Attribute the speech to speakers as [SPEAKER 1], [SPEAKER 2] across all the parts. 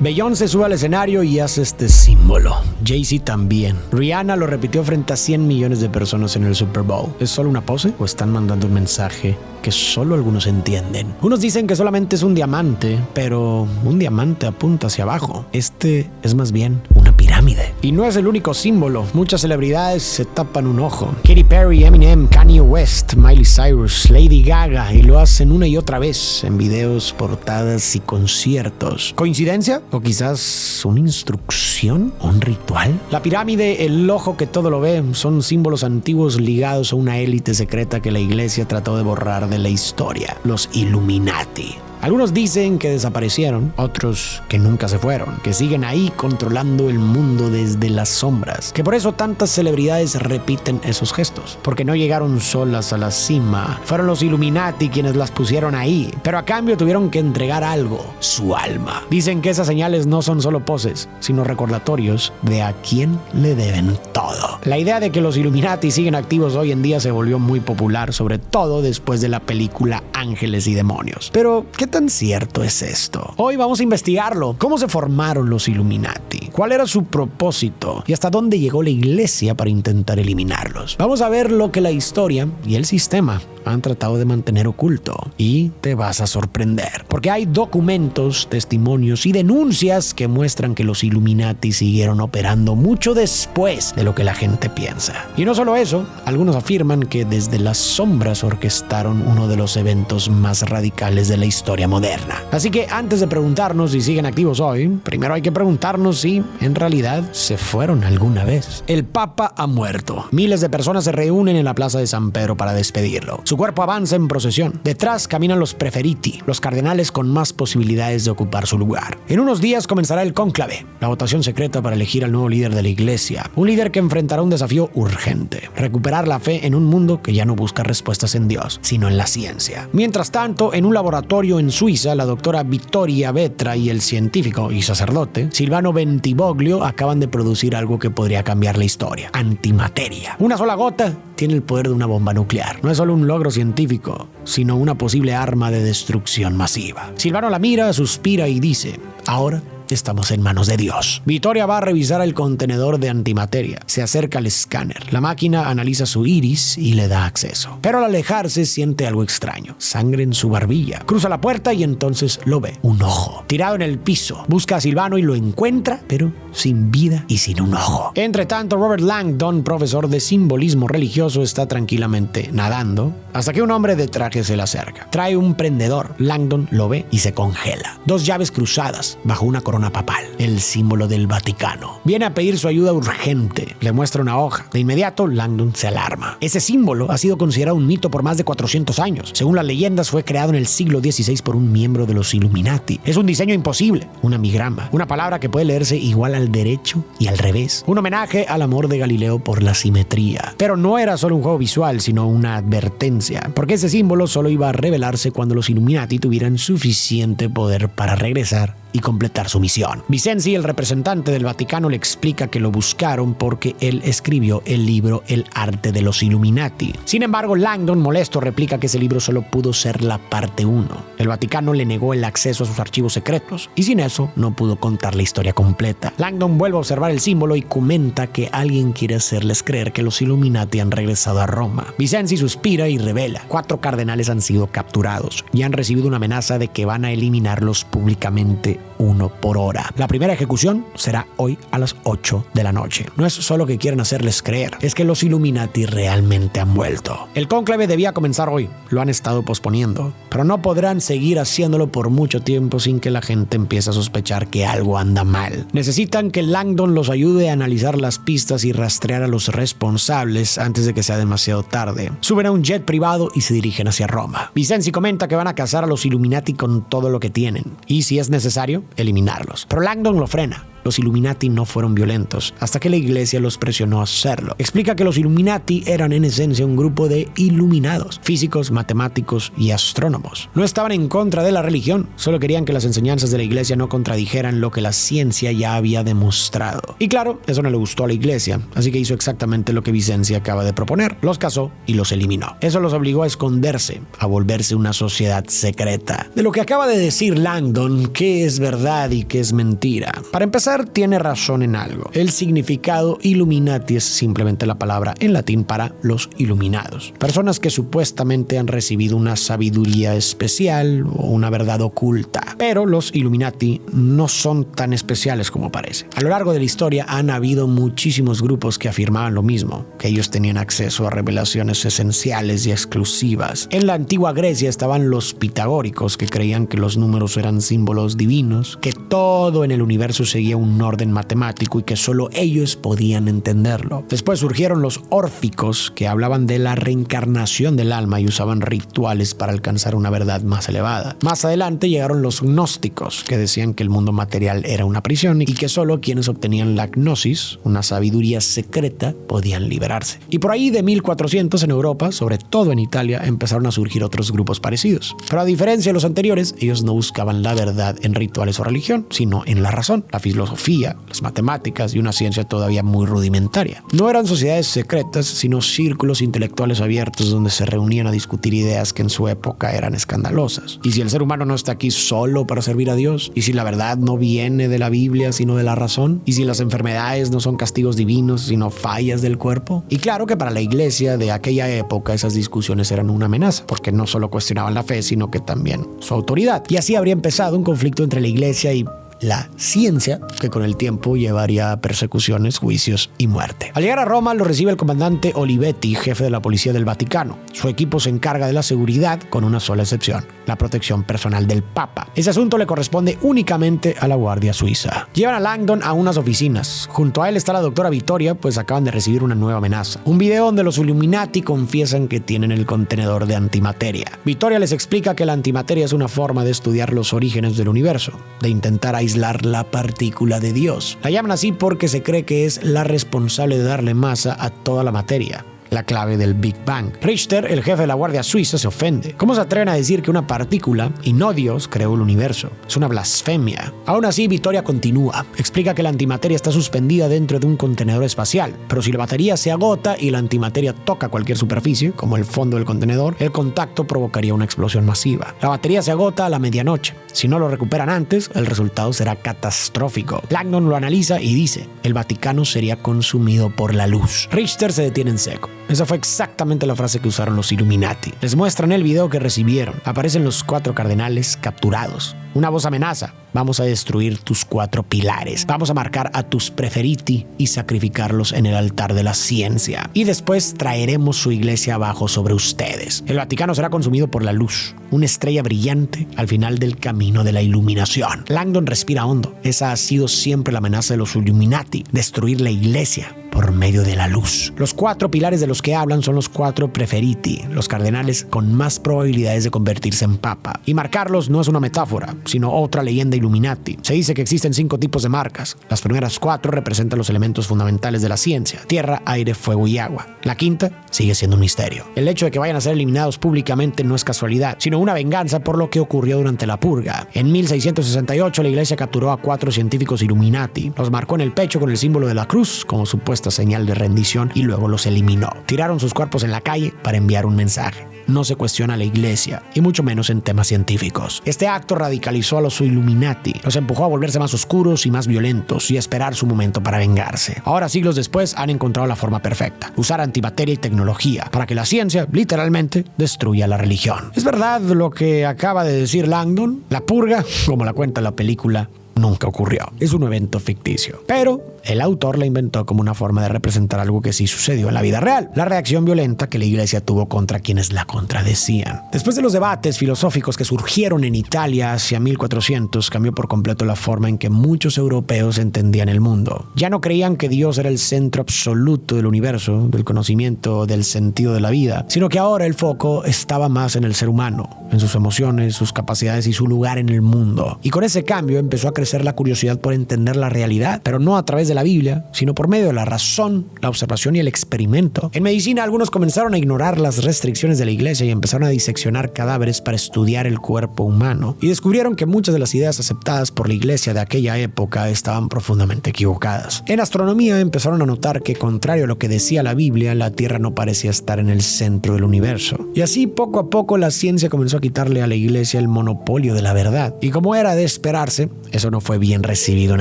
[SPEAKER 1] Beyoncé sube al escenario y hace este símbolo. Jay-Z también. Rihanna lo repitió frente a 100 millones de personas en el Super Bowl. ¿Es solo una pose o están mandando un mensaje que solo algunos entienden? Unos dicen que solamente es un diamante, pero un diamante apunta hacia abajo. Este es más bien una pirámide. Y no es el único símbolo. Muchas celebridades se tapan un ojo. Katy Perry, Eminem, Kanye West, Miley Cyrus, Lady Gaga, y lo hacen una y otra vez en videos, portadas y conciertos. ¿Coincidencia? ¿O quizás una instrucción? ¿Un ritual? La pirámide, el ojo que todo lo ve, son símbolos antiguos ligados a una élite secreta que la iglesia trató de borrar de la historia, los Illuminati. Algunos dicen que desaparecieron, otros que nunca se fueron, que siguen ahí controlando el mundo desde las sombras, que por eso tantas celebridades repiten esos gestos, porque no llegaron solas a la cima, fueron los Illuminati quienes las pusieron ahí, pero a cambio tuvieron que entregar algo, su alma. Dicen que esas señales no son solo poses, sino recordatorios de a quién le deben todo. La idea de que los Illuminati siguen activos hoy en día se volvió muy popular, sobre todo después de la película Ángeles y Demonios. Pero, ¿qué tan cierto es esto? Hoy vamos a investigarlo. ¿Cómo se formaron los Illuminati? ¿Cuál era su propósito? ¿Y hasta dónde llegó la iglesia para intentar eliminarlos? Vamos a ver lo que la historia y el sistema han tratado de mantener oculto. Y te vas a sorprender, porque hay documentos, testimonios y denuncias que muestran que los Illuminati siguieron operando mucho después de lo que la gente piensa. Y no solo eso, algunos afirman que desde las sombras orquestaron uno de los eventos más radicales de la historia moderna. Así que antes de preguntarnos si siguen activos hoy, primero hay que preguntarnos si en realidad se fueron alguna vez. El Papa ha muerto. Miles de personas se reúnen en la Plaza de San Pedro para despedirlo. Su cuerpo avanza en procesión. Detrás caminan los preferiti, los cardenales con más posibilidades de ocupar su lugar. En unos días comenzará el cónclave, la votación secreta para elegir al nuevo líder de la iglesia. Un líder que enfrentará un desafío urgente: recuperar la fe en un mundo que ya no busca respuestas en Dios, sino en la ciencia. Mientras tanto, en un laboratorio en Suiza, la doctora Vittoria Vetra y el científico y sacerdote Silvano Bentivoglio acaban de producir algo que podría cambiar la historia: antimateria. Una sola gota tiene el poder de una bomba nuclear. No es solo un logro científico, sino una posible arma de destrucción masiva. Silvano la mira, suspira y dice: ahora estamos en manos de Dios. Vittoria va a revisar el contenedor de antimateria. Se acerca al escáner. La máquina analiza su iris y le da acceso. Pero al alejarse siente algo extraño: sangre en su barbilla. Cruza la puerta y entonces lo ve. Un ojo tirado en el piso. Busca a Silvano y lo encuentra, pero sin vida y sin un ojo. Entre tanto, Robert Langdon, profesor de simbolismo religioso, está tranquilamente nadando hasta que un hombre de traje se le acerca. Trae un prendedor. Langdon lo ve y se congela. Dos llaves cruzadas bajo una corona papal, el símbolo del Vaticano. Viene a pedir su ayuda urgente. Le muestra una hoja. De inmediato, Langdon se alarma. Ese símbolo ha sido considerado un mito por más de 400 años. Según las leyendas, fue creado en el siglo XVI por un miembro de los Illuminati. Es un diseño imposible, un amigrama, una palabra que puede leerse igual al derecho y al revés. Un homenaje al amor de Galileo por la simetría. Pero no era solo un juego visual, sino una advertencia, porque ese símbolo solo iba a revelarse cuando los Illuminati tuvieran suficiente poder para regresar y completar su misión. Vincenzi, el representante del Vaticano, le explica que lo buscaron porque él escribió el libro El arte de los Illuminati. Sin embargo, Langdon, molesto, replica que ese libro solo pudo ser la parte 1. El Vaticano le negó el acceso a sus archivos secretos y sin eso no pudo contar la historia completa. Langdon vuelve a observar el símbolo y comenta que alguien quiere hacerles creer que los Illuminati han regresado a Roma. Vincenzi suspira y revela: 4 cardenales han sido capturados y han recibido una amenaza de que van a eliminarlos públicamente, uno por hora. La primera ejecución será hoy a las 8 de la noche. No es solo que quieren hacerles creer, es que los Illuminati realmente han vuelto. El cónclave debía comenzar hoy, lo han estado posponiendo, pero no podrán seguir haciéndolo por mucho tiempo sin que la gente empiece a sospechar que algo anda mal. Necesitan que Langdon los ayude a analizar las pistas y rastrear a los responsables antes de que sea demasiado tarde. Suben a un jet privado y se dirigen hacia Roma. Vincenzi comenta que van a cazar a los Illuminati con todo lo que tienen y, si es necesario, eliminarlos. Pero Langdon lo frena. los Illuminati no fueron violentos, hasta que la iglesia los presionó a hacerlo. Explica que los Illuminati eran en esencia un grupo de iluminados, físicos, matemáticos y astrónomos. No estaban en contra de la religión, solo querían que las enseñanzas de la iglesia no contradijeran lo que la ciencia ya había demostrado. Y claro, eso no le gustó a la iglesia, así que hizo exactamente lo que Vicenzi acaba de proponer. Los cazó y los eliminó. Eso los obligó a esconderse, a volverse una sociedad secreta. De lo que acaba de decir Langdon, qué es verdad y qué es mentira. Para empezar, tiene razón en algo. El significado Illuminati es simplemente la palabra en latín para los iluminados. Personas que supuestamente han recibido una sabiduría especial o una verdad oculta. Pero los Illuminati no son tan especiales como parece. A lo largo de la historia han habido muchísimos grupos que afirmaban lo mismo, que ellos tenían acceso a revelaciones esenciales y exclusivas. En la antigua Grecia estaban los pitagóricos, que creían que los números eran símbolos divinos, que todo en el universo seguía un orden matemático y que solo ellos podían entenderlo. Después surgieron los órficos, que hablaban de la reencarnación del alma y usaban rituales para alcanzar una verdad más elevada. Más adelante llegaron los gnósticos, que decían que el mundo material era una prisión y que solo quienes obtenían la gnosis, una sabiduría secreta, podían liberarse. Y por ahí de 1400 en Europa, sobre todo en Italia, empezaron a surgir otros grupos parecidos. Pero a diferencia de los anteriores, ellos no buscaban la verdad en rituales o religión, sino en la razón, la filosofía, las matemáticas y una ciencia todavía muy rudimentaria. No eran sociedades secretas, sino círculos intelectuales abiertos donde se reunían a discutir ideas que en su época eran escandalosas. ¿Y si el ser humano no está aquí solo para servir a Dios? ¿Y si la verdad no viene de la Biblia, sino de la razón? ¿Y si las enfermedades no son castigos divinos, sino fallas del cuerpo? Y claro que para la iglesia de aquella época esas discusiones eran una amenaza, porque no solo cuestionaban la fe, sino que también su autoridad. Y así habría empezado un conflicto entre la iglesia y la ciencia, que con el tiempo llevaría a persecuciones, juicios y muerte. Al llegar a Roma lo recibe el comandante Olivetti, jefe de la policía del Vaticano. Su equipo se encarga de la seguridad, con una sola excepción: la protección personal del Papa. Ese asunto le corresponde únicamente a la Guardia Suiza. Llevan a Langdon a unas oficinas. Junto a él está la doctora Vittoria, pues acaban de recibir una nueva amenaza. Un video donde los Illuminati confiesan que tienen el contenedor de antimateria. Vittoria les explica que la antimateria es una forma de estudiar los orígenes del universo, de intentar aislar la partícula de Dios. La llaman así porque se cree que es la responsable de darle masa a toda la materia, la clave del Big Bang. Richter, el jefe de la Guardia Suiza, se ofende. ¿Cómo se atreven a decir que una partícula, y no Dios, creó el universo? Es una blasfemia. Aún así, Vittoria continúa. Explica que la antimateria está suspendida dentro de un contenedor espacial, pero si la batería se agota y la antimateria toca cualquier superficie, como el fondo del contenedor, el contacto provocaría una explosión masiva. La batería se agota a la medianoche. Si no lo recuperan antes, el resultado será catastrófico. Langdon lo analiza y dice: el Vaticano sería consumido por la luz. Richter se detiene en seco. Esa fue exactamente la frase que usaron los Illuminati. Les muestran el video que recibieron. Aparecen los 4 cardenales capturados. Una voz amenaza: vamos a destruir tus 4 pilares. Vamos a marcar a tus preferiti y sacrificarlos en el altar de la ciencia. Y después traeremos su iglesia abajo sobre ustedes. El Vaticano será consumido por la luz, una estrella brillante al final del camino de la iluminación. Langdon respira hondo. Esa ha sido siempre la amenaza de los Illuminati: destruir la iglesia por medio de la luz. Los 4 pilares de los que hablan son los 4 preferiti, los cardenales con más probabilidades de convertirse en papa. Y marcarlos no es una metáfora, sino otra leyenda Illuminati. Se dice que existen 5 tipos de marcas. Las primeras 4 representan los elementos fundamentales de la ciencia: tierra, aire, fuego y agua. La quinta sigue siendo un misterio. El hecho de que vayan a ser eliminados públicamente no es casualidad, sino una venganza por lo que ocurrió durante la purga. En 1668 la iglesia capturó a 4 científicos Illuminati. Los marcó en el pecho con el símbolo de la cruz como supuesta señal de rendición y luego los eliminó. Tiraron sus cuerpos en la calle para enviar un mensaje: no se cuestiona a la iglesia, y mucho menos en temas científicos. Este acto radicalizó a los Illuminati, los empujó a volverse más oscuros y más violentos y a esperar su momento para vengarse. Ahora, siglos después, han encontrado la forma perfecta: usar antimateria y tecnología para que la ciencia, literalmente, destruya la religión. ¿Es verdad lo que acaba de decir Langdon? La purga, como la cuenta la película, nunca ocurrió. Es un evento ficticio. Pero El autor la inventó como una forma de representar algo que sí sucedió en la vida real, la reacción violenta que la iglesia tuvo contra quienes la contradecían. Después de los debates filosóficos que surgieron en Italia hacia 1400, cambió por completo la forma en que muchos europeos entendían el mundo. Ya no creían que Dios era el centro absoluto del universo, del conocimiento, del sentido de la vida, sino que ahora el foco estaba más en el ser humano, en sus emociones, sus capacidades y su lugar en el mundo. Y con ese cambio empezó a crecer la curiosidad por entender la realidad, pero no a través de la Biblia, sino por medio de la razón, la observación y el experimento. En medicina, algunos comenzaron a ignorar las restricciones de la iglesia y empezaron a diseccionar cadáveres para estudiar el cuerpo humano. Y descubrieron que muchas de las ideas aceptadas por la iglesia de aquella época estaban profundamente equivocadas. En astronomía empezaron a notar que, contrario a lo que decía la Biblia, la Tierra no parecía estar en el centro del universo. Y así, poco a poco, la ciencia comenzó a quitarle a la iglesia el monopolio de la verdad. Y como era de esperarse, eso no fue bien recibido en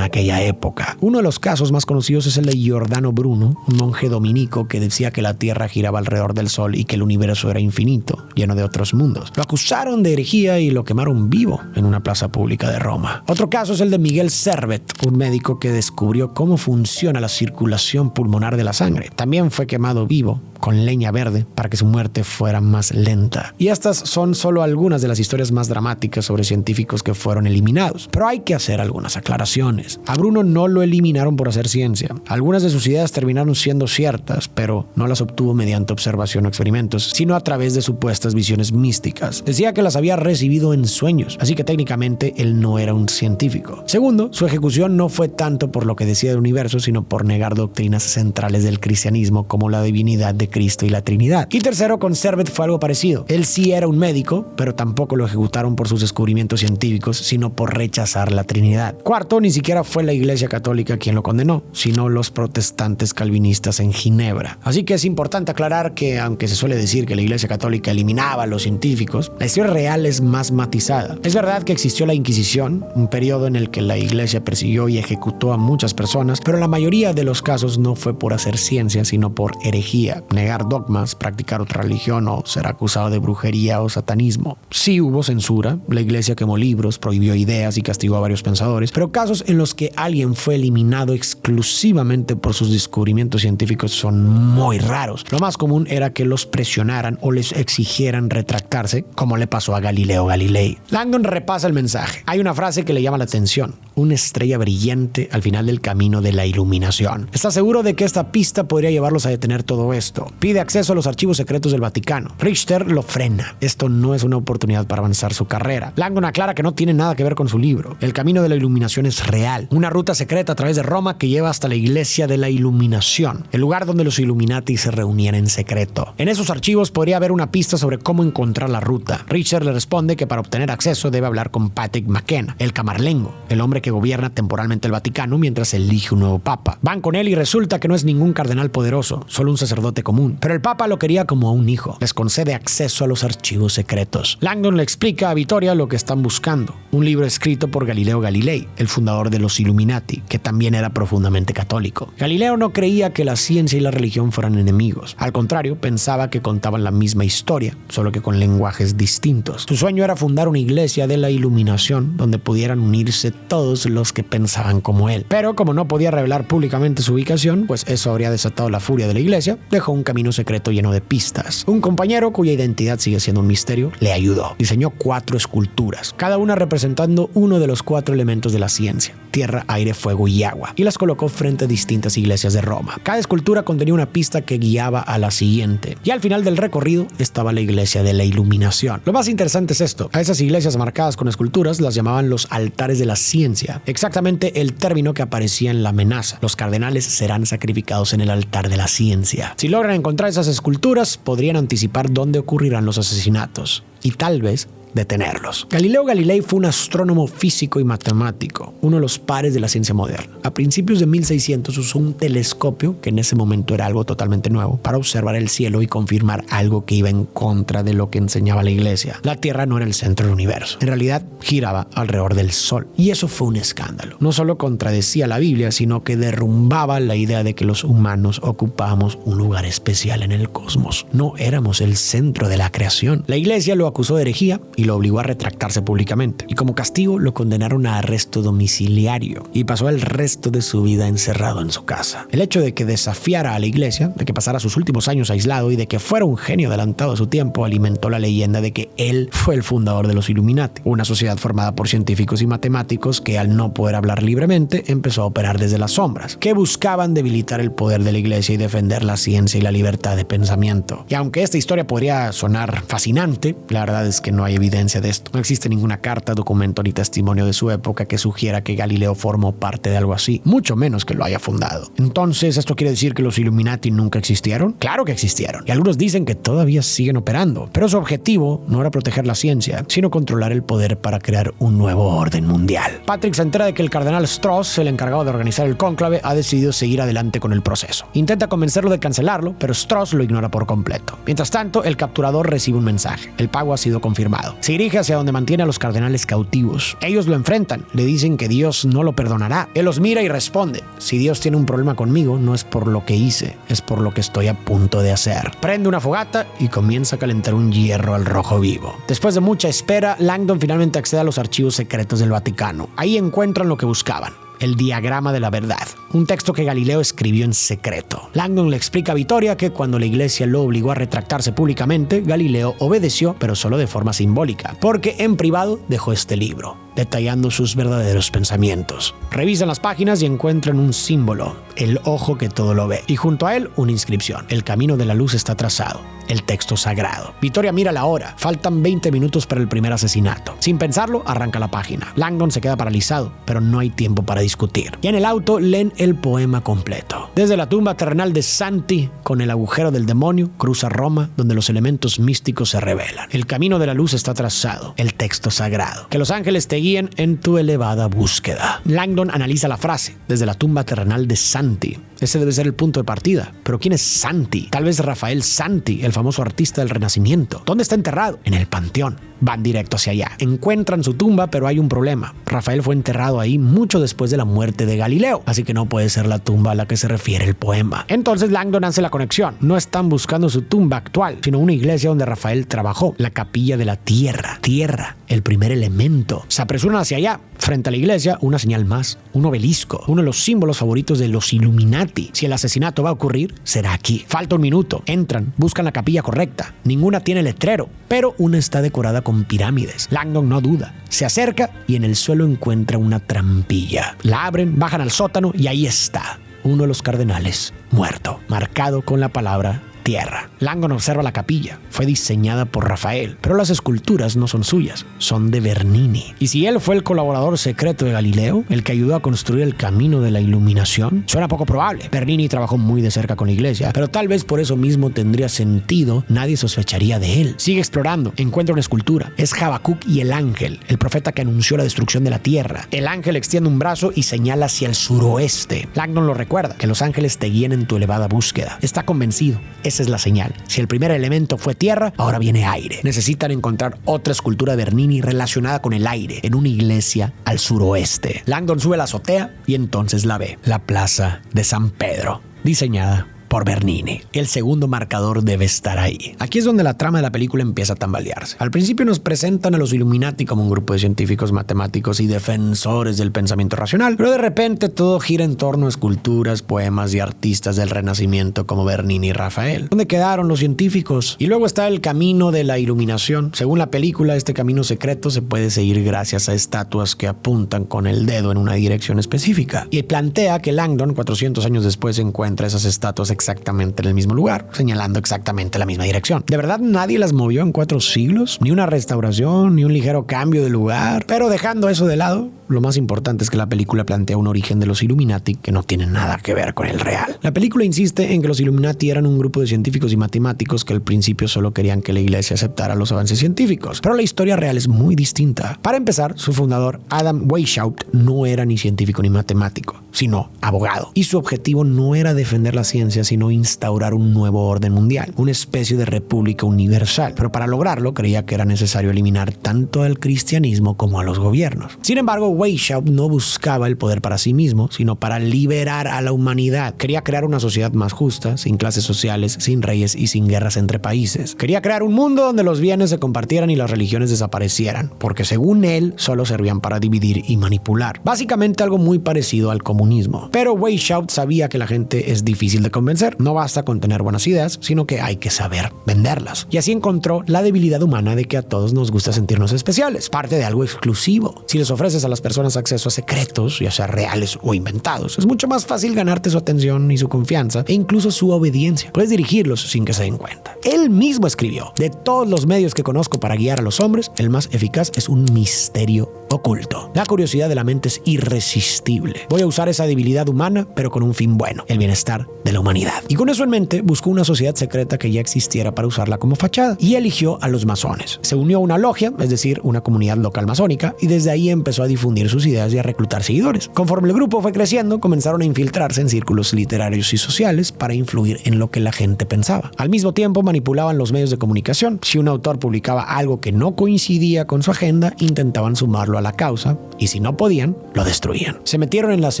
[SPEAKER 1] aquella época. Uno de los casos más conocidos es el de Giordano Bruno, un monje dominico que decía que la Tierra giraba alrededor del Sol y que el universo era infinito, lleno de otros mundos. Lo acusaron de herejía y lo quemaron vivo en una plaza pública de Roma. Otro caso es el de Miguel Servet, un médico que descubrió cómo funciona la circulación pulmonar de la sangre. También fue quemado vivo con leña verde para que su muerte fuera más lenta. Y estas son solo algunas de las historias más dramáticas sobre científicos que fueron eliminados. Pero hay que hacer algunas aclaraciones. A Bruno no lo eliminaron por hacer ciencia. Algunas de sus ideas terminaron siendo ciertas, pero no las obtuvo mediante observación o experimentos, sino a través de supuestas visiones místicas. Decía que las había recibido en sueños, así que técnicamente él no era un científico. Segundo, su ejecución no fue tanto por lo que decía del universo, sino por negar doctrinas centrales del cristianismo como la divinidad de Cristo y la Trinidad. Y tercero, con Servet fue algo parecido. Él sí era un médico, pero tampoco lo ejecutaron por sus descubrimientos científicos, sino por rechazar la Trinidad. Cuarto, ni siquiera fue la Iglesia Católica quien lo condenó, sino los protestantes calvinistas en Ginebra. Así que es importante aclarar que, aunque se suele decir que la Iglesia Católica eliminaba a los científicos, la historia real es más matizada. Es verdad que existió la Inquisición, un periodo en el que la Iglesia persiguió y ejecutó a muchas personas, pero la mayoría de los casos no fue por hacer ciencia, sino por herejía, negar dogmas, practicar otra religión o ser acusado de brujería o satanismo. Sí hubo censura, la Iglesia quemó libros, prohibió ideas y castigó a varios pensadores, pero casos en los que alguien fue eliminado exclusivamente por sus descubrimientos científicos son muy raros. Lo más común era que los presionaran o les exigieran retractarse, como le pasó a Galileo Galilei. Langdon repasa el mensaje. Hay una frase que le llama la atención: una estrella brillante al final del camino de la iluminación. Está seguro de que esta pista podría llevarlos a detener todo esto. Pide acceso a los archivos secretos del Vaticano. Richter lo frena. Esto no es una oportunidad para avanzar su carrera. Langdon aclara que no tiene nada que ver con su libro. El camino de la iluminación es real. Una ruta secreta a través de Roma que lleva hasta la Iglesia de la Iluminación, el lugar donde los Illuminati se reunían en secreto. En esos archivos podría haber una pista sobre cómo encontrar la ruta. Richter le responde que para obtener acceso debe hablar con Patrick McKenna, el camarlengo, el hombre que gobierna temporalmente el Vaticano mientras elige un nuevo papa. Van con él y resulta que no es ningún cardenal poderoso, solo un sacerdote común. Pero el papa lo quería como a un hijo. Les concede acceso a los archivos secretos. Langdon le explica a Vittoria lo que están buscando: un libro escrito por Galileo Galilei, el fundador de los Illuminati, que también era profundamente católico. Galileo no creía que la ciencia y la religión fueran enemigos. Al contrario, pensaba que contaban la misma historia, solo que con lenguajes distintos. Su sueño era fundar una iglesia de la iluminación donde pudieran unirse todos los que pensaban como él. Pero como no podía revelar públicamente su ubicación, pues eso habría desatado la furia de la iglesia, dejó un camino secreto lleno de pistas. Un compañero, cuya identidad sigue siendo un misterio, le ayudó. Diseñó 4 esculturas, cada una representando uno de los 4 elementos de la ciencia: tierra, aire, fuego y agua, y las colocó frente a distintas iglesias de Roma. Cada escultura contenía una pista que guiaba a la siguiente, y al final del recorrido estaba la Iglesia de la Iluminación. Lo más interesante es esto: a esas iglesias marcadas con esculturas las llamaban los altares de la ciencia, exactamente el término que aparecía en la amenaza. Los cardenales serán sacrificados en el altar de la ciencia. Si logran encontrar esas esculturas, podrían anticipar dónde ocurrirán los asesinatos y tal vez detenerlos. Galileo Galilei fue un astrónomo físico y matemático, uno de los padres de la ciencia moderna. A principios de 1600 usó un telescopio, que en ese momento era algo totalmente nuevo, para observar el cielo y confirmar algo que iba en contra de lo que enseñaba la iglesia. La Tierra no era el centro del universo. En realidad, giraba alrededor del Sol. Y eso fue un escándalo. No solo contradecía la Biblia, sino que derrumbaba la idea de que los humanos ocupábamos un lugar especial en el cosmos. No éramos el centro de la creación. La iglesia lo acusó de herejía y lo obligó a retractarse públicamente. Y como castigo lo condenaron a arresto domiciliario y pasó el resto de su vida encerrado en su casa. El hecho de que desafiara a la iglesia, de que pasara sus últimos años aislado y de que fuera un genio adelantado a su tiempo alimentó la leyenda de que él fue el fundador de los Illuminati, una sociedad formada por científicos y matemáticos que al no poder hablar libremente empezó a operar desde las sombras, que buscaban debilitar el poder de la iglesia y defender la ciencia y la libertad de pensamiento. Y aunque esta historia podría sonar fascinante, la verdad es que no hay evidencia de esto. No existe ninguna carta, documento ni testimonio de su época que sugiera que Galileo formó parte de algo así, mucho menos que lo haya fundado. Entonces, ¿esto quiere decir que los Illuminati nunca existieron? Claro que existieron, y algunos dicen que todavía siguen operando, pero su objetivo no era proteger la ciencia, sino controlar el poder para crear un nuevo orden mundial. Patrick se entera de que el cardenal Strauss, el encargado de organizar el cónclave, ha decidido seguir adelante con el proceso. Intenta convencerlo de cancelarlo, pero Strauss lo ignora por completo. Mientras tanto, el capturador recibe un mensaje. El pago ha sido confirmado. Se dirige hacia donde mantiene a los cardenales cautivos. Ellos lo enfrentan, le dicen que Dios no lo perdonará. Él los mira y responde: si Dios tiene un problema conmigo, no es por lo que hice, es por lo que estoy a punto de hacer. Prende una fogata y comienza a calentar un hierro al rojo vivo. Después de mucha espera, Langdon finalmente accede a los archivos secretos del Vaticano. Ahí encuentran lo que buscaban: el diagrama de la verdad, un texto que Galileo escribió en secreto. Langdon le explica a Vittoria que cuando la iglesia lo obligó a retractarse públicamente, Galileo obedeció, pero solo de forma simbólica, porque en privado dejó este libro, detallando sus verdaderos pensamientos. Revisan las páginas y encuentran un símbolo, el ojo que todo lo ve, y junto a él una inscripción: el camino de la luz está trazado, el texto sagrado. Vittoria mira la hora, faltan 20 minutos para el primer asesinato. Sin pensarlo, arranca la página. Langdon se queda paralizado, pero no hay tiempo para discutir. Y en el auto leen el poema completo. Desde la tumba terrenal de Santi, con el agujero del demonio, cruza Roma, donde los elementos místicos se revelan. El camino de la luz está trazado, el texto sagrado. Que los ángeles te guíen en tu elevada búsqueda. Langdon analiza la frase: desde la tumba terrenal de Santi. Ese debe ser el punto de partida. Pero ¿quién es Santi? Tal vez Rafael Santi, el famoso artista del Renacimiento. ¿Dónde está enterrado? En el Panteón. Van directo hacia allá. Encuentran su tumba, pero hay un problema. Rafael fue enterrado ahí mucho después de la muerte de Galileo, así que no puede ser la tumba a la que se refiere el poema. Entonces Langdon hace la conexión. No están buscando su tumba actual, sino una iglesia donde Rafael trabajó, la capilla de la tierra. Tierra, el primer elemento. Se apresuran hacia allá. Frente a la iglesia, una señal más, un obelisco, uno de los símbolos favoritos de los Illuminati. Si el asesinato va a ocurrir, será aquí. Falta un minuto. Entran, buscan la capilla correcta. Ninguna tiene letrero, pero una está decorada con pirámides. Langdon no duda. Se acerca y en el suelo encuentra una trampilla. La abren, bajan al sótano y ahí está uno de los cardenales, muerto, marcado con la palabra tierra. Langdon observa la capilla. Fue diseñada por Rafael, pero las esculturas no son suyas, son de Bernini. Y si él fue el colaborador secreto de Galileo, el que ayudó a construir el camino de la iluminación, suena poco probable. Bernini trabajó muy de cerca con la iglesia, pero tal vez por eso mismo tendría sentido, nadie sospecharía de él. Sigue explorando, encuentra una escultura. Es Habacuc y el ángel, el profeta que anunció la destrucción de la tierra. El ángel extiende un brazo y señala hacia el suroeste. Langdon lo recuerda, que los ángeles te guíen en tu elevada búsqueda. Está convencido. Esa es la señal. Si el primer elemento fue tierra, ahora viene aire. Necesitan encontrar otra escultura de Bernini relacionada con el aire en una iglesia al suroeste. Langdon sube a la azotea y entonces la ve. La plaza de San Pedro, diseñada por Bernini. El segundo marcador debe estar ahí. Aquí es donde la trama de la película empieza a tambalearse. Al principio nos presentan a los Illuminati como un grupo de científicos, matemáticos y defensores del pensamiento racional, pero de repente todo gira en torno a esculturas, poemas y artistas del Renacimiento como Bernini y Rafael. ¿Dónde quedaron los científicos? Y luego está el camino de la iluminación. Según la película, este camino secreto se puede seguir gracias a estatuas que apuntan con el dedo en una dirección específica. Y plantea que Langdon, 400 años después, encuentra esas estatuas exactamente en el mismo lugar, señalando exactamente la misma dirección. ¿De verdad nadie las movió en 4 siglos? Ni una restauración, ni un ligero cambio de lugar. Pero dejando eso de lado, lo más importante es que la película plantea un origen de los Illuminati que no tiene nada que ver con el real. La película insiste en que los Illuminati eran un grupo de científicos y matemáticos que al principio solo querían que la iglesia aceptara los avances científicos. Pero la historia real es muy distinta. Para empezar, su fundador, Adam Weishaupt, no era ni científico ni matemático, sino abogado. Y su objetivo no era defender la ciencia, sino instaurar un nuevo orden mundial, una especie de república universal. Pero para lograrlo creía que era necesario eliminar tanto al cristianismo como a los gobiernos. Sin embargo, Weishaupt no buscaba el poder para sí mismo, sino para liberar a la humanidad. Quería crear una sociedad más justa, sin clases sociales, sin reyes y sin guerras entre países. Quería crear un mundo donde los bienes se compartieran y las religiones desaparecieran, porque según él, solo servían para dividir y manipular. Básicamente algo muy parecido al comunismo. Pero Weishaupt sabía que la gente es difícil de convencer. No basta con tener buenas ideas, sino que hay que saber venderlas. Y así encontró la debilidad humana de que a todos nos gusta sentirnos especiales, parte de algo exclusivo. Si les ofreces a las personas acceso a secretos, ya sea reales o inventados, es mucho más fácil ganarte su atención y su confianza e incluso su obediencia. Puedes dirigirlos sin que se den cuenta. Él mismo escribió: de todos los medios que conozco para guiar a los hombres, el más eficaz es un misterio oculto. La curiosidad de la mente es irresistible. Voy a usar esa debilidad humana, pero con un fin bueno, el bienestar de la humanidad. Y con eso en mente, buscó una sociedad secreta que ya existiera para usarla como fachada, y eligió a los masones. Se unió a una logia, es decir, una comunidad local masónica, y desde ahí empezó a difundir sus ideas y a reclutar seguidores. Conforme el grupo fue creciendo, comenzaron a infiltrarse en círculos literarios y sociales para influir en lo que la gente pensaba. Al mismo tiempo, manipulaban los medios de comunicación. Si un autor publicaba algo que no coincidía con su agenda, intentaban sumarlo a la causa, y si no podían, lo destruían. Se metieron en las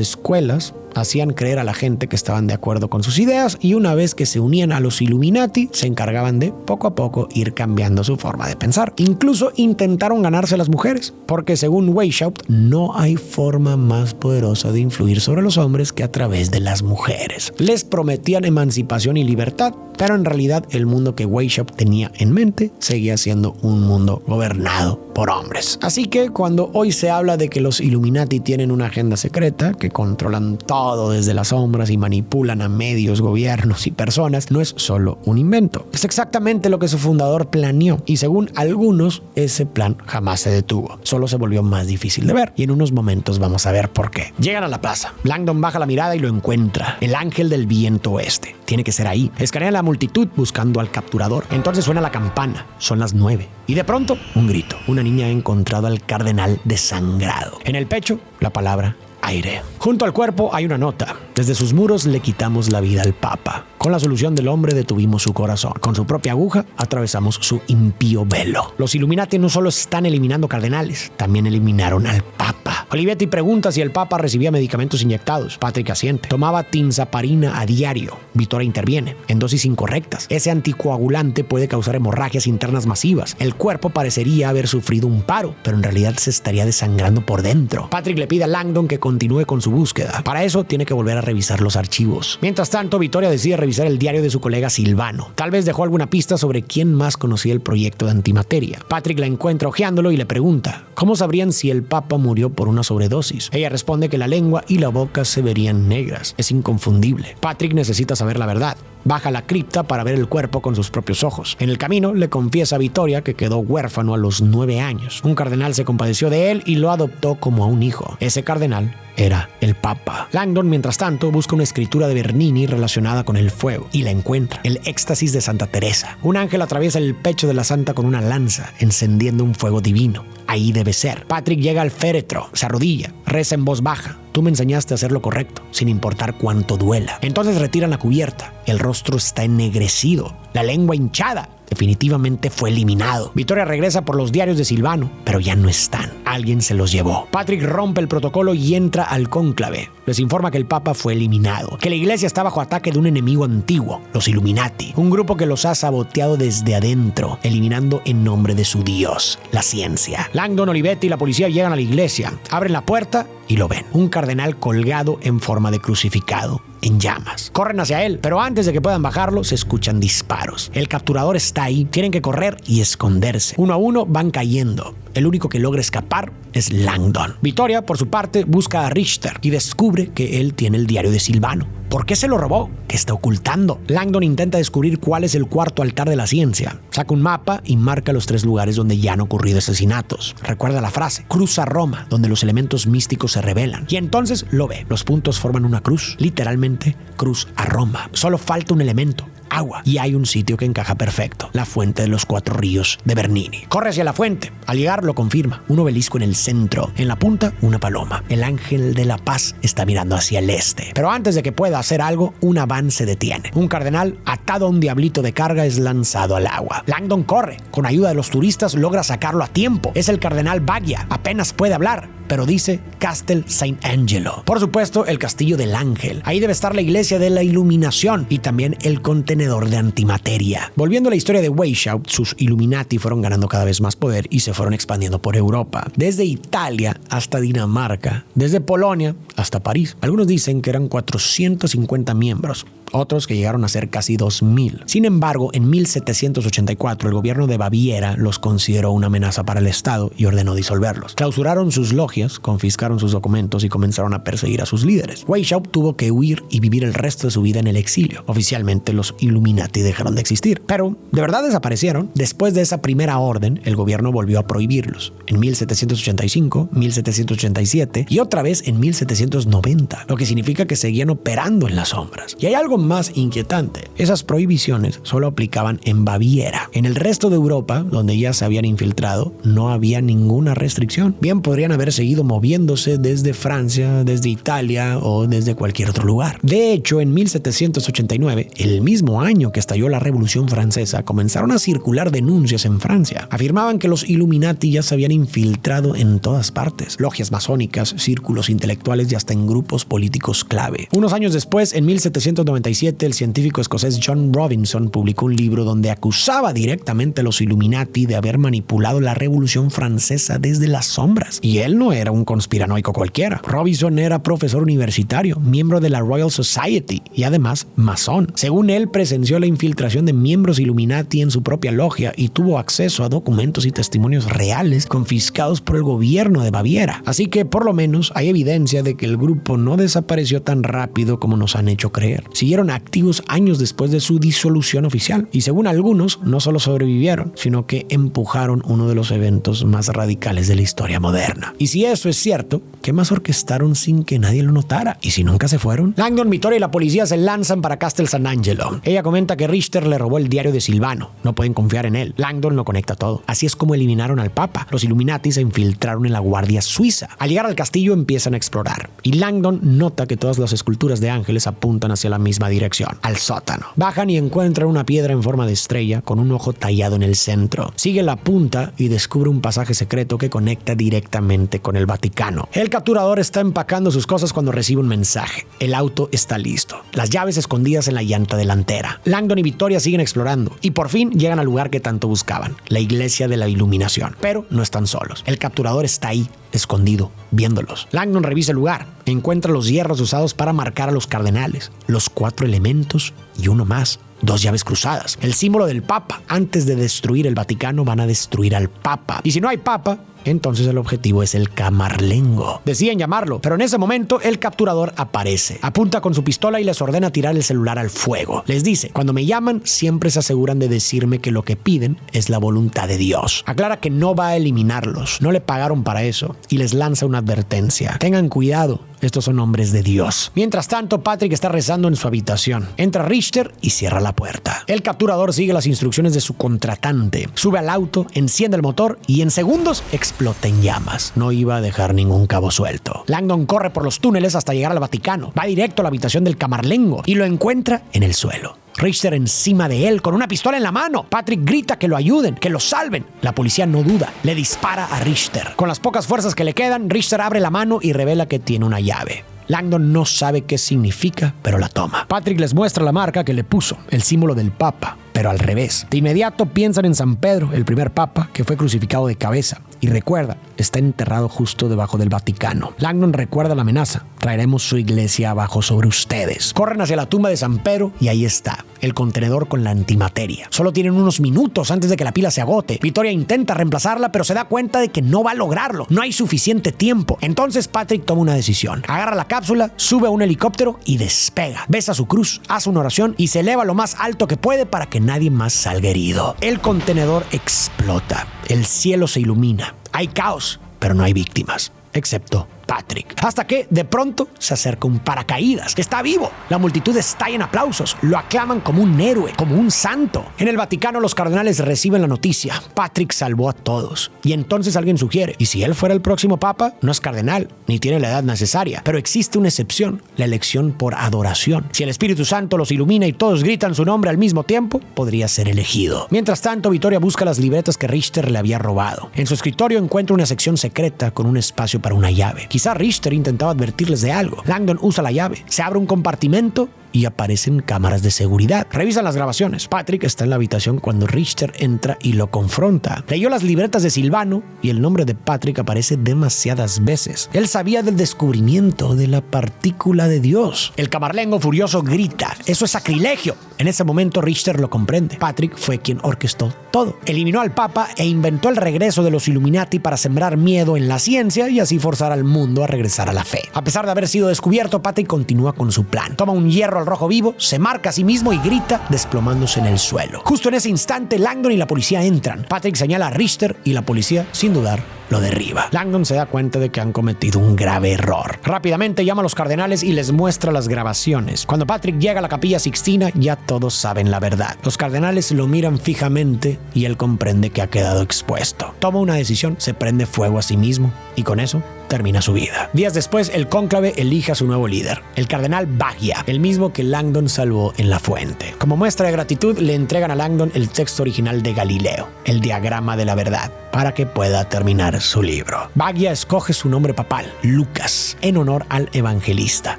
[SPEAKER 1] escuelas, hacían creer a la gente que estaban de acuerdo con sus ideas, y una vez que se unían a los Illuminati, se encargaban de, poco a poco, ir cambiando su forma de pensar. Incluso intentaron ganarse a las mujeres, porque según Weishaupt, no hay forma más poderosa de influir sobre los hombres que a través de las mujeres. Les prometían emancipación y libertad, pero en realidad el mundo que Weishaupt tenía en mente seguía siendo un mundo gobernado por hombres. Así que cuando hoy se habla de que los Illuminati tienen una agenda secreta, que controlan todo desde las sombras y manipulan a medios, gobiernos y personas, no es solo un invento. Es exactamente lo que su fundador planeó, y según algunos, ese plan jamás se detuvo. Solo se volvió más difícil de ver, y en unos momentos vamos a ver por qué. Llegan a la plaza. Langdon baja la mirada y lo encuentra. El ángel del viento oeste. Tiene que ser ahí. Escanea la multitud buscando al capturador. Entonces suena la campana. Son las 9. Y de pronto, un grito. Una niña ha encontrado al cardenal desangrado. En el pecho, la palabra aire. Junto al cuerpo hay una nota. Desde sus muros le quitamos la vida al Papa. Con la solución del hombre detuvimos su corazón. Con su propia aguja atravesamos su impío velo. Los Illuminati no solo están eliminando cardenales, también eliminaron al Papa. Olivetti pregunta si el Papa recibía medicamentos inyectados. Patrick asiente. Tomaba tinzaparina a diario. Vittoria interviene. En dosis incorrectas. Ese anticoagulante puede causar hemorragias internas masivas. El cuerpo parecería haber sufrido un paro, pero en realidad se estaría desangrando por dentro. Patrick le pide a Langdon que continúe con su búsqueda. Para eso tiene que volver a revisar los archivos. Mientras tanto, Vittoria decide revisar el diario de su colega Silvano. Tal vez dejó alguna pista sobre quién más conocía el proyecto de antimateria. Patrick la encuentra hojeándolo y le pregunta: ¿cómo sabrían si el Papa murió por una sobredosis? Ella responde que la lengua y la boca se verían negras. Es inconfundible. Patrick necesita saber la verdad. Baja a la cripta para ver el cuerpo con sus propios ojos. En el camino le confiesa a Vittoria que quedó huérfano a los 9 años. Un cardenal se compadeció de él y lo adoptó como a un hijo. Ese cardenal era el Papa. Langdon, mientras tanto, busca una escritura de Bernini relacionada con el fuego y la encuentra. El éxtasis de Santa Teresa. Un ángel atraviesa el pecho de la santa con una lanza, encendiendo un fuego divino. Ahí debe ser. Patrick llega al féretro, se arrodilla, reza en voz baja. Tú me enseñaste a hacer lo correcto, sin importar cuánto duela. Entonces retiran la cubierta. El rostro está ennegrecido, la lengua hinchada. Definitivamente fue eliminado. Vittoria regresa por los diarios de Silvano, pero ya no están. Alguien se los llevó. Patrick rompe el protocolo y entra al cónclave. Les informa que el Papa fue eliminado, que la iglesia está bajo ataque de un enemigo antiguo, los Illuminati, un grupo que los ha saboteado desde adentro, eliminando en nombre de su Dios, la ciencia. Langdon, Olivetti y la policía llegan a la iglesia, abren la puerta y lo ven. Un cardenal colgado en forma de crucificado, en llamas. Corren hacia él, pero antes de que puedan bajarlo, se escuchan disparos. El capturador está ahí. Tienen que correr y esconderse. Uno a uno van cayendo. El único que logra escapar es Langdon. Vittoria, por su parte, busca a Richter y descubre que él tiene el diario de Silvano. ¿Por qué se lo robó? ¿Qué está ocultando? Langdon intenta descubrir cuál es el cuarto altar de la ciencia. Saca un mapa y marca los 3 lugares donde ya han ocurrido asesinatos. Recuerda la frase: cruza Roma, donde los elementos místicos se revelan. Y entonces lo ve. Los puntos forman una cruz. Literalmente, cruz a Roma. Solo falta un elemento: agua. Y hay un sitio que encaja perfecto, la fuente de los 4 ríos de Bernini. Corre hacia la fuente. Al llegar lo confirma. Un obelisco en el centro. En la punta, una paloma. El ángel de la paz está mirando hacia el este. Pero antes de que pueda hacer algo, una van se detiene. Un cardenal atado a un diablito de carga es lanzado al agua. Langdon corre. Con ayuda de los turistas logra sacarlo a tiempo. Es el cardenal Baghia. Apenas puede hablar, pero dice Castel Sant'Angelo. Por supuesto, el castillo del ángel. Ahí debe estar la iglesia de la iluminación y también el contenedor de antimateria. Volviendo a la historia de Weishaupt, sus Illuminati fueron ganando cada vez más poder y se fueron expandiendo por Europa. Desde Italia hasta Dinamarca, desde Polonia hasta París. Algunos dicen que eran 450 miembros. Otros que llegaron a ser casi 2,000. Sin embargo, en 1784 el gobierno de Baviera los consideró una amenaza para el Estado y ordenó disolverlos. Clausuraron sus logias, confiscaron sus documentos y comenzaron a perseguir a sus líderes. Weishaupt tuvo que huir y vivir el resto de su vida en el exilio. Oficialmente los Illuminati dejaron de existir, pero de verdad desaparecieron. Después de esa primera orden, el gobierno volvió a prohibirlos. En 1785, 1787 y otra vez en 1790, lo que significa que seguían operando en las sombras. Y hay algo más inquietante. Esas prohibiciones solo aplicaban en Baviera. En el resto de Europa, donde ya se habían infiltrado, no había ninguna restricción. Bien podrían haber seguido moviéndose desde Francia, desde Italia o desde cualquier otro lugar. De hecho, en 1789, el mismo año que estalló la Revolución Francesa, comenzaron a circular denuncias en Francia. Afirmaban que los Illuminati ya se habían infiltrado en todas partes. Logias masónicas, círculos intelectuales y hasta en grupos políticos clave. Unos años después, en 1797, el científico escocés John Robinson publicó un libro donde acusaba directamente a los Illuminati de haber manipulado la Revolución Francesa desde las sombras. Y él no era un conspiranoico cualquiera. Robinson era profesor universitario, miembro de la Royal Society y además masón. Según él, presenció la infiltración de miembros Illuminati en su propia logia y tuvo acceso a documentos y testimonios reales confiscados por el gobierno de Baviera. Así que, por lo menos, hay evidencia de que el grupo no desapareció tan rápido como nos han hecho creer. Siguieron activos años después de su disolución oficial y según algunos no solo sobrevivieron, sino que empujaron uno de los eventos más radicales de la historia moderna. Y si eso es cierto, ¿qué más orquestaron sin que nadie lo notara? ¿Y si nunca se fueron? Langdon, Vittoria y la policía se lanzan para Castel Sant'Angelo. Ella comenta que Richter le robó el diario de Silvano. No pueden confiar en él. Langdon lo conecta todo. Así es como eliminaron al Papa. Los Illuminati se infiltraron en la Guardia Suiza. Al llegar al castillo empiezan a explorar y Langdon nota que todas las esculturas de ángeles apuntan hacia la misma dirección, al sótano. Bajan y encuentran una piedra en forma de estrella con un ojo tallado en el centro. Sigue la punta y descubre un pasaje secreto que conecta directamente con el Vaticano. El capturador está empacando sus cosas cuando recibe un mensaje. El auto está listo. Las llaves escondidas en la llanta delantera. Langdon y Vittoria siguen explorando y por fin llegan al lugar que tanto buscaban, la iglesia de la iluminación. Pero no están solos. El capturador está ahí, escondido, viéndolos. Langdon revisa el lugar, encuentra los hierros usados para marcar a los cardenales, los 4 elementos y uno más, 2 llaves cruzadas, el símbolo del Papa. Antes de destruir el Vaticano van a destruir al Papa. Y si no hay Papa, entonces el objetivo es el Camarlengo. Deciden llamarlo, pero en ese momento el capturador aparece. Apunta con su pistola y les ordena tirar el celular al fuego. Les dice, cuando me llaman, siempre se aseguran de decirme que lo que piden es la voluntad de Dios. Aclara que no va a eliminarlos, no le pagaron para eso, y les lanza una advertencia. Tengan cuidado, estos son hombres de Dios. Mientras tanto, Patrick está rezando en su habitación. Entra Richter y cierra la puerta. El capturador sigue las instrucciones de su contratante. Sube al auto, enciende el motor y en segundos explota en llamas. No iba a dejar ningún cabo suelto. Langdon corre por los túneles hasta llegar al Vaticano. Va directo a la habitación del Camarlengo y lo encuentra en el suelo. Richter encima de él con una pistola en la mano. Patrick grita que lo ayuden, que lo salven. La policía no duda, le dispara a Richter. Con las pocas fuerzas que le quedan, Richter abre la mano y revela que tiene una llave. Langdon no sabe qué significa, pero la toma. Patrick les muestra la marca que le puso, el símbolo del Papa, pero al revés. De inmediato piensan en San Pedro, el primer Papa, que fue crucificado de cabeza. Y recuerda, está enterrado justo debajo del Vaticano. Langdon recuerda la amenaza. Traeremos su iglesia abajo sobre ustedes. Corren hacia la tumba de San Pedro y ahí está, el contenedor con la antimateria. Solo tienen unos minutos antes de que la pila se agote. Vittoria intenta reemplazarla, pero se da cuenta de que no va a lograrlo. No hay suficiente tiempo. Entonces Patrick toma una decisión. Agarra la cápsula, sube a un helicóptero y despega. Besa su cruz, hace una oración y se eleva lo más alto que puede para que nadie más salga herido. El contenedor explota. El cielo se ilumina. Hay caos, pero no hay víctimas, excepto Patrick. Hasta que, de pronto, se acerca un paracaídas. ¡Está vivo! La multitud estalla en aplausos. Lo aclaman como un héroe, como un santo. En el Vaticano, los cardenales reciben la noticia. Patrick salvó a todos. Y entonces alguien sugiere, ¿y si él fuera el próximo papa? No es cardenal, ni tiene la edad necesaria. Pero existe una excepción, la elección por adoración. Si el Espíritu Santo los ilumina y todos gritan su nombre al mismo tiempo, podría ser elegido. Mientras tanto, Vittoria busca las libretas que Richter le había robado. En su escritorio encuentra una sección secreta con un espacio para una llave. Quizá Richter intentaba advertirles de algo. Langdon usa la llave. Se abre un compartimento y aparecen cámaras de seguridad. Revisan las grabaciones. Patrick está en la habitación cuando Richter entra y lo confronta. Leyó las libretas de Silvano y el nombre de Patrick aparece demasiadas veces. Él sabía del descubrimiento de la partícula de Dios. El camarlengo furioso grita, ¡eso es sacrilegio! En ese momento Richter lo comprende. Patrick fue quien orquestó todo. Eliminó al Papa e inventó el regreso de los Illuminati para sembrar miedo en la ciencia y así forzar al mundo a regresar a la fe. A pesar de haber sido descubierto, Patrick continúa con su plan. Toma un hierro al rojo vivo, se marca a sí mismo y grita, desplomándose en el suelo. Justo en ese instante, Langdon y la policía entran. Patrick señala a Richter y la policía, sin dudar, lo derriba. Langdon se da cuenta de que han cometido un grave error. Rápidamente llama a los cardenales y les muestra las grabaciones. Cuando Patrick llega a la Capilla Sixtina, ya todos saben la verdad. Los cardenales lo miran fijamente y él comprende que ha quedado expuesto. Toma una decisión, se prende fuego a sí mismo y con eso termina su vida. Días después, el cónclave elige a su nuevo líder, el cardenal Baggia, el mismo que Langdon salvó en la fuente. Como muestra de gratitud, le entregan a Langdon el texto original de Galileo, el diagrama de la verdad, para que pueda terminar su libro. Baggia escoge su nombre papal, Lucas, en honor al evangelista,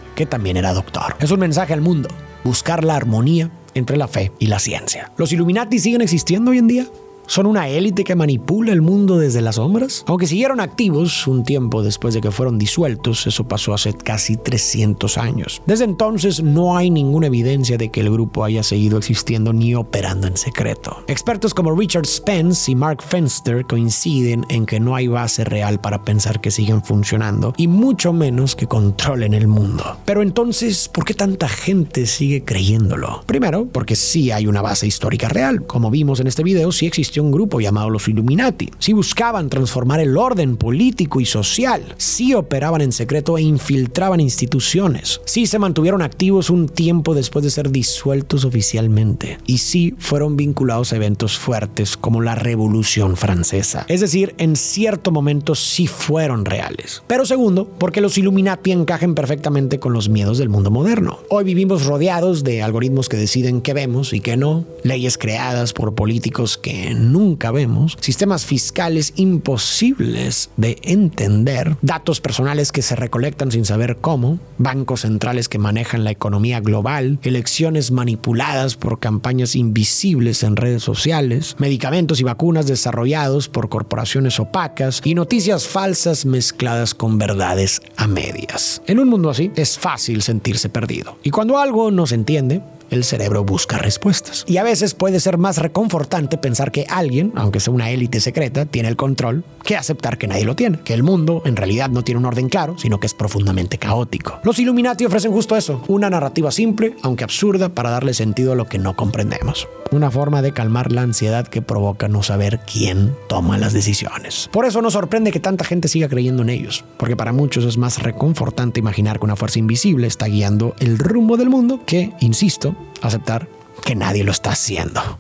[SPEAKER 1] que también era doctor. Es un mensaje al mundo, buscar la armonía entre la fe y la ciencia. ¿Los Illuminati siguen existiendo hoy en día? ¿Son una élite que manipula el mundo desde las sombras? Aunque siguieron activos un tiempo después de que fueron disueltos, eso pasó hace casi 300 años. Desde entonces no hay ninguna evidencia de que el grupo haya seguido existiendo ni operando en secreto. Expertos como Richard Spence y Mark Fenster coinciden en que no hay base real para pensar que siguen funcionando y mucho menos que controlen el mundo. Pero entonces, ¿por qué tanta gente sigue creyéndolo? Primero, porque sí hay una base histórica real. Como vimos en este video, sí existió un grupo llamado los Illuminati. Sí buscaban transformar el orden político y social. Sí operaban en secreto e infiltraban instituciones. Sí se mantuvieron activos un tiempo después de ser disueltos oficialmente. Y sí fueron vinculados a eventos fuertes como la Revolución Francesa. Es decir, en cierto momento sí fueron reales. Pero segundo, porque los Illuminati encajan perfectamente con los miedos del mundo moderno. Hoy vivimos rodeados de algoritmos que deciden qué vemos y qué no, leyes creadas por políticos que nunca vemos, sistemas fiscales imposibles de entender, datos personales que se recolectan sin saber cómo, bancos centrales que manejan la economía global, elecciones manipuladas por campañas invisibles en redes sociales, medicamentos y vacunas desarrollados por corporaciones opacas y noticias falsas mezcladas con verdades a medias. En un mundo así, es fácil sentirse perdido. Y cuando algo no se entiende, el cerebro busca respuestas. Y a veces puede ser más reconfortante pensar que alguien, aunque sea una élite secreta, tiene el control, que aceptar que nadie lo tiene. Que el mundo en realidad no tiene un orden claro, sino que es profundamente caótico. Los Illuminati ofrecen justo eso, una narrativa simple, aunque absurda, para darle sentido a lo que no comprendemos. Una forma de calmar la ansiedad que provoca no saber quién toma las decisiones. Por eso nos sorprende que tanta gente siga creyendo en ellos, porque para muchos es más reconfortante imaginar que una fuerza invisible está guiando el rumbo del mundo que, insisto, aceptar que nadie lo está haciendo.